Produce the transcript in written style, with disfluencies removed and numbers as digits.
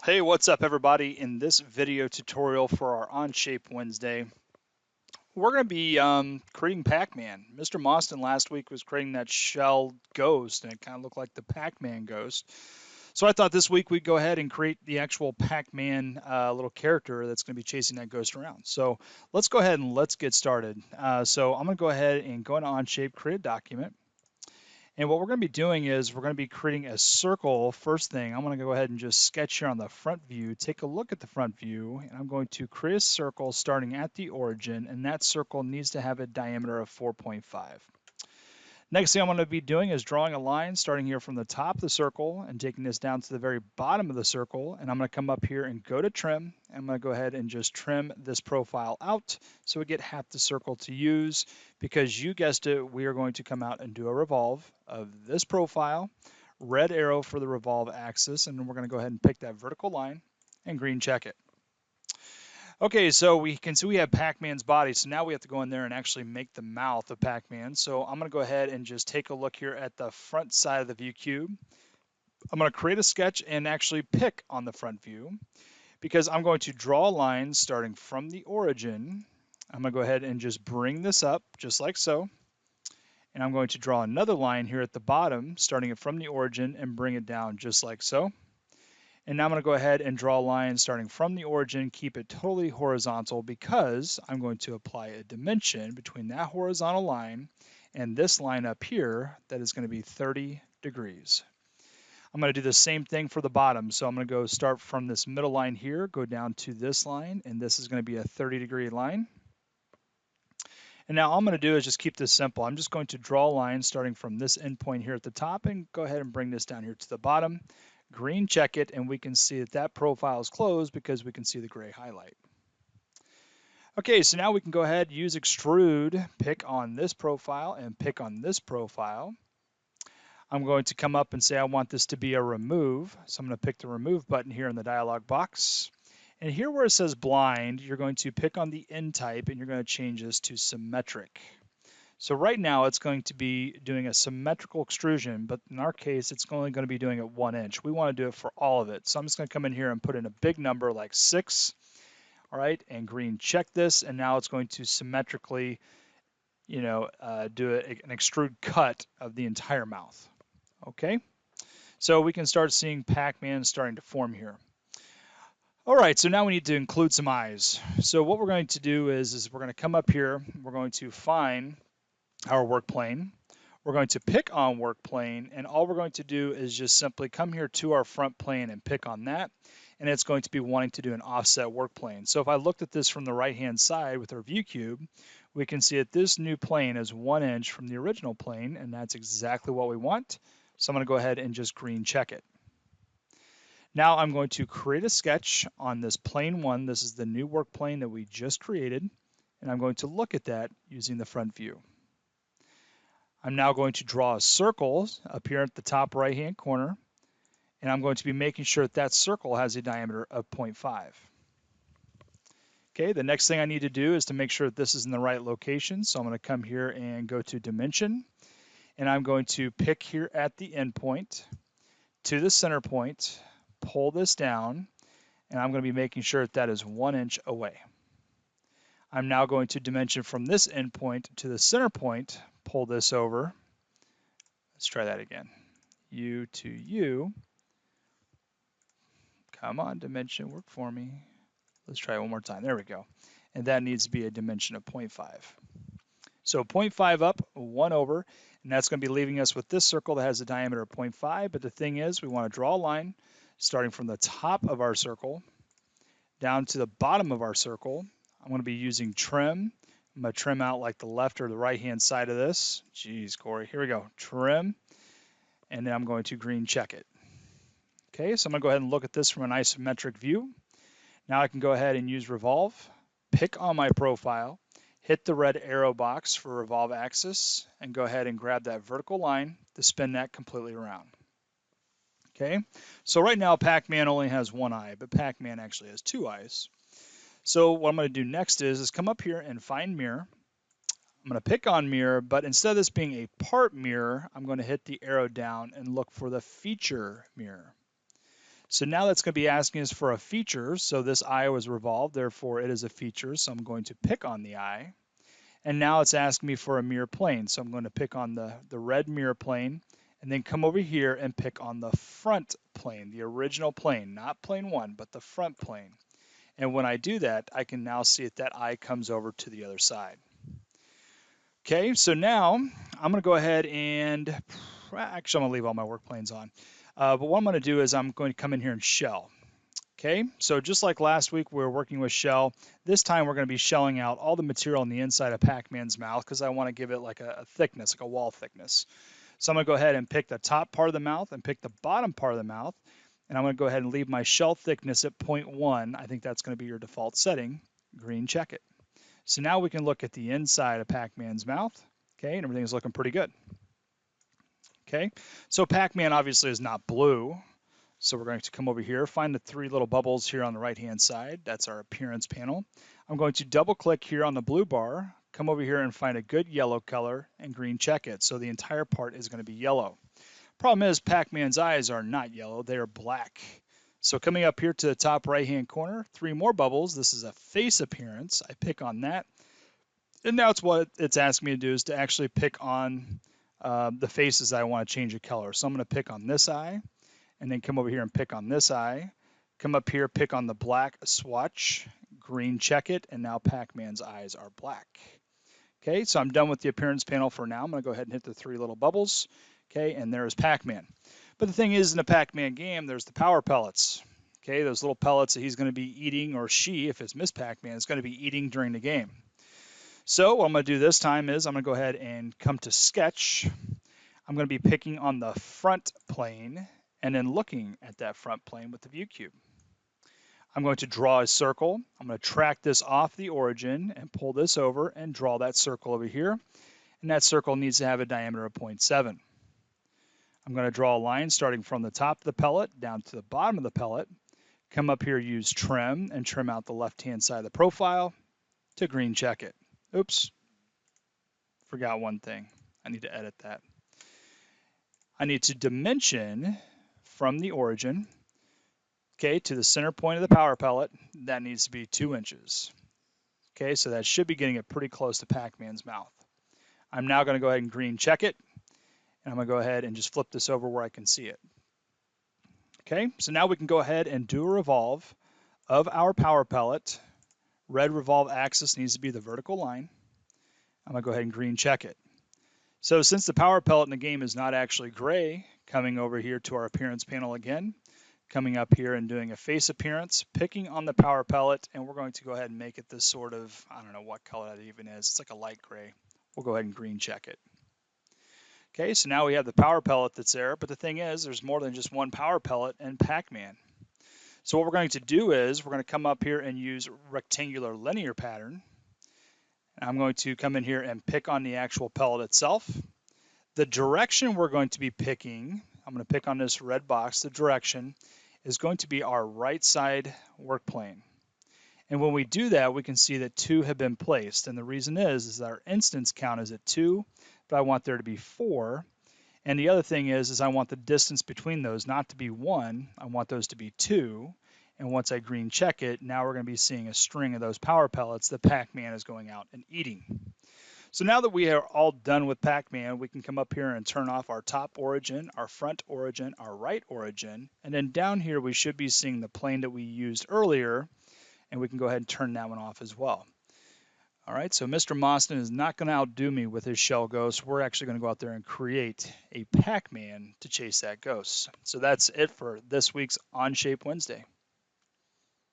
Hey, what's up everybody? In this video tutorial for our Onshape Wednesday, we're going to be creating Pac-Man. Mr. Mostyn last week was creating that shell ghost, and it kind of looked like the Pac-Man ghost. So I thought this week we'd go ahead and create the actual Pac-Man little character that's going to be chasing that ghost around. So let's go ahead and let's get started. So I'm going to go ahead and go into Onshape, create a document. And what we're going to be doing is we're going to be creating a circle. First thing, I'm going to go ahead and just sketch here on the front view. Take a look at the front view, and I'm going to create a circle starting at the origin, and that circle needs to have a diameter of 4.5. Next thing I'm going to be doing is drawing a line starting here from the top of the circle and taking this down to the very bottom of the circle. And I'm going to come up here and go to trim. I'm going to go ahead and just trim this profile out so we get half the circle to use, because you guessed it, we are going to come out and do a revolve of this profile, red arrow for the revolve axis, and we're going to go ahead and pick that vertical line and green check it. Okay, so we can see we have Pac-Man's body, so now we have to go in there and actually make the mouth of Pac-Man. So I'm going to go ahead and just take a look here at the front side of the view cube. I'm going to create a sketch and actually pick on the front view, because I'm going to draw a line starting from the origin. I'm going to go ahead and just bring this up just like so. And I'm going to draw another line here at the bottom, starting it from the origin and bring it down just like so. And now I'm going to go ahead and draw a line starting from the origin, keep it totally horizontal, because I'm going to apply a dimension between that horizontal line and this line up here that is going to be 30 degrees. I'm going to do the same thing for the bottom. So I'm going to go start from this middle line here, go down to this line, and this is going to be a 30-degree line. And now all I'm going to do is just keep this simple. I'm just going to draw a line starting from this endpoint here at the top and go ahead and bring this down here to the bottom. Green check it, and we can see that that profile is closed because we can see the gray highlight. Okay, so now we can go ahead, use extrude, pick on this profile and pick on this profile. I'm going to come up and say I want this to be a remove. So I'm going to pick the remove button here in the dialog box. And here where it says blind, you're going to pick on the end type and you're going to change this to symmetric. So right now it's going to be doing a symmetrical extrusion, but in our case, it's only going to be doing it 1 inch. We want to do it for all of it. So I'm just going to come in here and put in a big number like 6. All right, and green check this, and now it's going to symmetrically, do an extrude cut of the entire mouth. Okay, so we can start seeing Pac-Man starting to form here. All right, so now we need to include some eyes. So what we're going to do is we're going to come up here, we're going to find our work plane. We're going to pick on work plane, and all we're going to do is just simply come here to our front plane and pick on that, and it's going to be wanting to do an offset work plane. So if I looked at this from the right hand side with our view cube, we can see that this new plane is 1 inch from the original plane, and that's exactly what we want. So I'm going to go ahead and just green check it. Now I'm going to create a sketch on this plane 1. This is the new work plane that we just created, and I'm going to look at that using the front view. I'm now going to draw a circle up here at the top right hand corner, and I'm going to be making sure that that circle has a diameter of 0.5. Okay, the next thing I need to do is to make sure that this is in the right location. So I'm going to come here and go to dimension, and I'm going to pick here at the end point to the center point, pull this down, and I'm going to be making sure that that is 1 inch away. I'm now going to dimension from this end point to the center point, pull this over. Let's try that again. U to U. Come on, dimension, work for me. Let's try it one more time. There we go. And that needs to be a dimension of 0.5. So 0.5 up, 1 over, and that's going to be leaving us with this circle that has a diameter of 0.5. But the thing is, we want to draw a line starting from the top of our circle down to the bottom of our circle. I'm going to be using trim. I'm going to trim out like the left or the right hand side of this. Geez, Corey. Here we go. Trim. And then I'm going to green check it. Okay, so I'm going to go ahead and look at this from an isometric view. Now I can go ahead and use revolve, pick on my profile, hit the red arrow box for revolve axis, and go ahead and grab that vertical line to spin that completely around. Okay, so right now Pac-Man only has 1 eye, but Pac-Man actually has 2 eyes. So what I'm going to do next is come up here and find mirror. I'm going to pick on mirror, but instead of this being a part mirror, I'm going to hit the arrow down and look for the feature mirror. So now that's going to be asking us for a feature. So this eye was revolved, therefore it is a feature. So I'm going to pick on the eye. And now it's asking me for a mirror plane. So I'm going to pick on the red mirror plane and then come over here and pick on the front plane, the original plane, not plane 1, but the front plane. And when I do that, I can now see that eye comes over to the other side. Okay, so now I'm going to go ahead and, actually I'm going to leave all my work planes on. But what I'm going to do is I'm going to come in here and shell. Okay, so just like last week we were working with shell, this time we're going to be shelling out all the material on the inside of Pac-Man's mouth because I want to give it like a thickness, like a wall thickness. So I'm going to go ahead and pick the top part of the mouth and pick the bottom part of the mouth. And I'm going to go ahead and leave my shell thickness at 0.1. I think that's going to be your default setting. Green check it. So now we can look at the inside of Pac-Man's mouth. Okay, and everything's looking pretty good. Okay, so Pac-Man obviously is not blue. So we're going to come over here, find the 3 little bubbles here on the right-hand side. That's our appearance panel. I'm going to double-click here on the blue bar, come over here and find a good yellow color and green check it. So the entire part is going to be yellow. Problem is Pac-Man's eyes are not yellow, they are black. So coming up here to the top right-hand corner, 3 more bubbles. This is a face appearance. I pick on that. And now it's what it's asking me to do is to actually pick on the faces I want to change the color. So I'm going to pick on this eye. And then come over here and pick on this eye. Come up here, pick on the black swatch, green check it, and now Pac-Man's eyes are black. Okay, so I'm done with the appearance panel for now. I'm going to go ahead and hit the 3 little bubbles. Okay, and there's Pac-Man. But the thing is, in the Pac-Man game, there's the power pellets. Okay, those little pellets that he's going to be eating, or she, if it's Miss Pac-Man, is going to be eating during the game. So what I'm going to do this time is I'm going to go ahead and come to Sketch. I'm going to be picking on the front plane and then looking at that front plane with the view cube. I'm going to draw a circle. I'm going to track this off the origin and pull this over and draw that circle over here. And that circle needs to have a diameter of 0.7. I'm going to draw a line starting from the top of the pellet down to the bottom of the pellet. Come up here, use trim, and trim out the left-hand side of the profile to green check it. Oops, forgot one thing. I need to edit that. I need to dimension from the origin, okay, to the center point of the power pellet. That needs to be 2 inches. Okay, so that should be getting it pretty close to Pac-Man's mouth. I'm now going to go ahead and green check it, and I'm going to go ahead and just flip this over where I can see it. Okay, so now we can go ahead and do a revolve of our power pellet. Red revolve axis needs to be the vertical line. I'm going to go ahead and green check it. So since the power pellet in the game is not actually gray, coming over here to our appearance panel again, coming up here and doing a face appearance, picking on the power pellet, and we're going to go ahead and make it this sort of, I don't know what color that even is. It's like a light gray. We'll go ahead and green check it. Okay, so now we have the power pellet that's there, but the thing is, there's more than just one power pellet in Pac-Man. So what we're going to do is we're going to come up here and use rectangular linear pattern. I'm going to come in here and pick on the actual pellet itself. The direction we're going to be picking, I'm going to pick on this red box, the direction is going to be our right side work plane. And when we do that, we can see that 2 have been placed. And the reason is that our instance count is at 2, but I want there to be 4. And the other thing is I want the distance between those not to be 1, I want those to be 2. And once I green check it, now we're going to be seeing a string of those power pellets that Pac-Man is going out and eating. So now that we are all done with Pac-Man, we can come up here and turn off our top origin, our front origin, our right origin, and then down here we should be seeing the plane that we used earlier, and we can go ahead and turn that one off as well. All right, so Mr. Mostyn is not going to outdo me with his shell ghost. We're actually going to go out there and create a Pac-Man to chase that ghost. So that's it for this week's Onshape Wednesday.